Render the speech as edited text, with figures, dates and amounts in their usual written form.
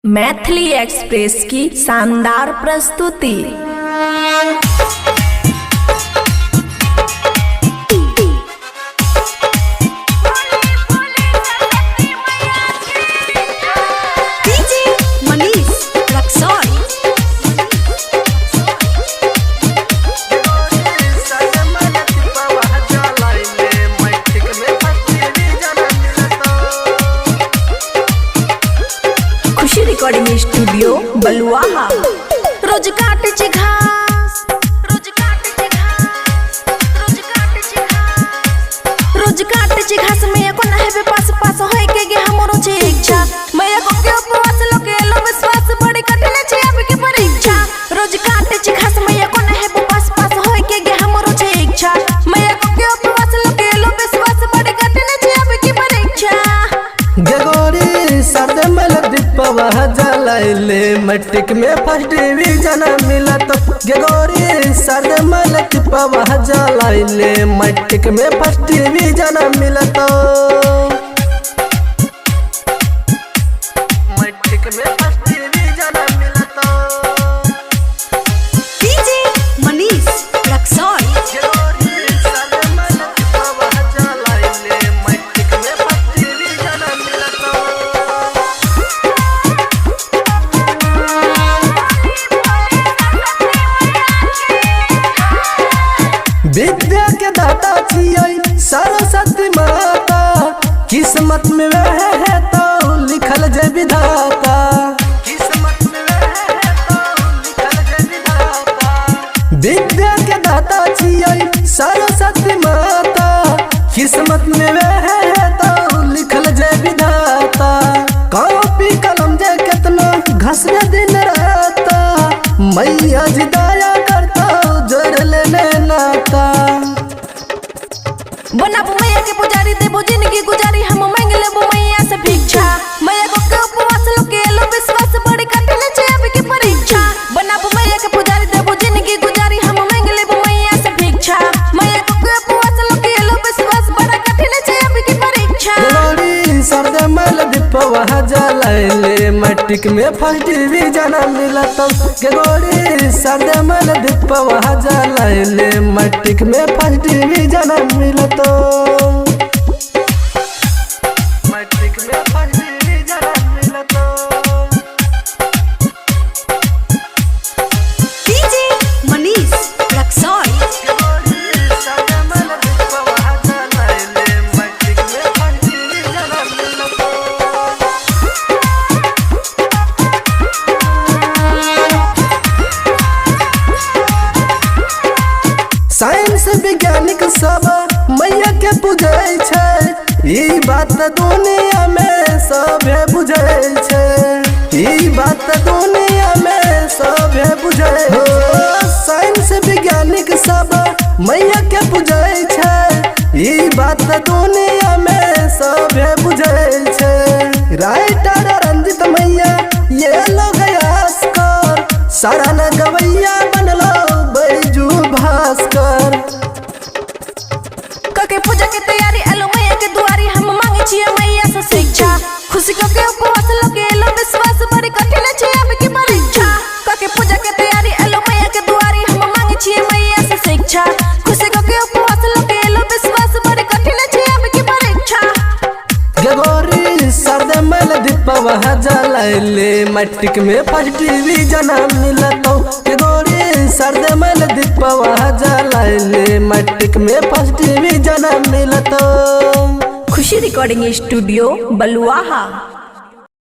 Maithili express की शानदार प्रस्तुति। खुशी रिकॉर्डिंग स्टूडियो बलुआहा। रोज काटे ची घास, रोज काटे ची घास, रोज काटे ची घास, रोज काटे ची घास। मैं को ना है पास पास होए के गे हमरो छे इच्छा। मैं को के उपवास लोके लो विश्वास बड़ी कठिन छे अब के परीक्षा। रोज काटे ची घास मैं को ना है पास पास होए के गे हमरो छे इच्छा। मैं को के उपवास लोके लो विश्वास बड़ी कठिन छे अब के परीक्षा। गगोरी सर्द मल दीपवा जलाइले मैट्रिक में फर्स्ट डिवीजन मिला तो। गगोरी सर्द मल दीपवा जलाइले मैट्रिक में फर्स्ट डिवीजन मिला तो। मैट्रिक में फर्स्ट डिवीजन मिला तो। डीजे मनीष रक्सौल। विद्या के दाता छियै सरस्वती माता। किस्मत में वह है तो लिखल जय विधाता। किस्मत में वह है तो लिखल जय विधाता। विद्या के दाता छियै सरस्वती माता। किस्मत में वह है तो लिखल जय विधाता। कॉपी कलम जे कितना घसवे दिन रहता। मैया जी दया करता जोड़ लेने नाता। बनाबो मैया के पुजारी देबो जिंदगी गुजारी। हम मांग लेबो मैया से भिक्षा। मैया को के उपवास लोके लो विश्वास बड़ी कठिन छे अब के परीक्षा। बनाबो मैया के पुजारी देबो जिंदगी गुजारी। हम मांग लेबो मैया से भिक्षा। मैया को के उपवास लोके लो विश्वास बड़ा कठिन छे अब के परीक्षा। गगोरी सर्द मल दीपवा जलाइले मैट्रिक में फर्स्ट डिवीजन मिला तो। गगोरी सर्द मल दीपवा जलाइले मैट्रिक में फर्स्ट डिवीजन मिला तो। मैट्रिक में फर्स्ट डिवीजन मिला तो। डीजे मनीष रक्सौल। साइंस वैज्ञानिक सब मैया के पूजे छै। ई बात दुनिया में सभे बुझे छै। ई बात दुनिया में सभे बुझे हो। साइंस वैज्ञानिक सब मैया के पूजे छै। ई बात दुनिया में सभे बुझे छै। राइटर रंजित मैया ये लोग आस कर। सारा न गवैया बनलो बैजू भास्कर। कके पूजा के तैयारी एलो मैया के दुआरी। हम मांगे छिए मैया से शिक्षा। खुशी के उपवास लोके लो विश्वास बड़ी कठिन छे अब के परीक्षा। कके पूजा के तैयारी एलो मैया के दुआरी। हम मांगे छिए मैया से शिक्षा। खुशी के उपवास लोके लो विश्वास बड़ी कठिन छे अब के परीक्षा। गगोरी सर्द मल दीपवा जलाइले मैट्रिक में फर्स्ट डिवीजन मिला तो। गगोरी सर्द मल दीपवा जलाइले मैट्रिक में फर्स्ट डिवीजन मिला तो। खुशी रिकॉर्डिंग स्टूडियो बलुआहा।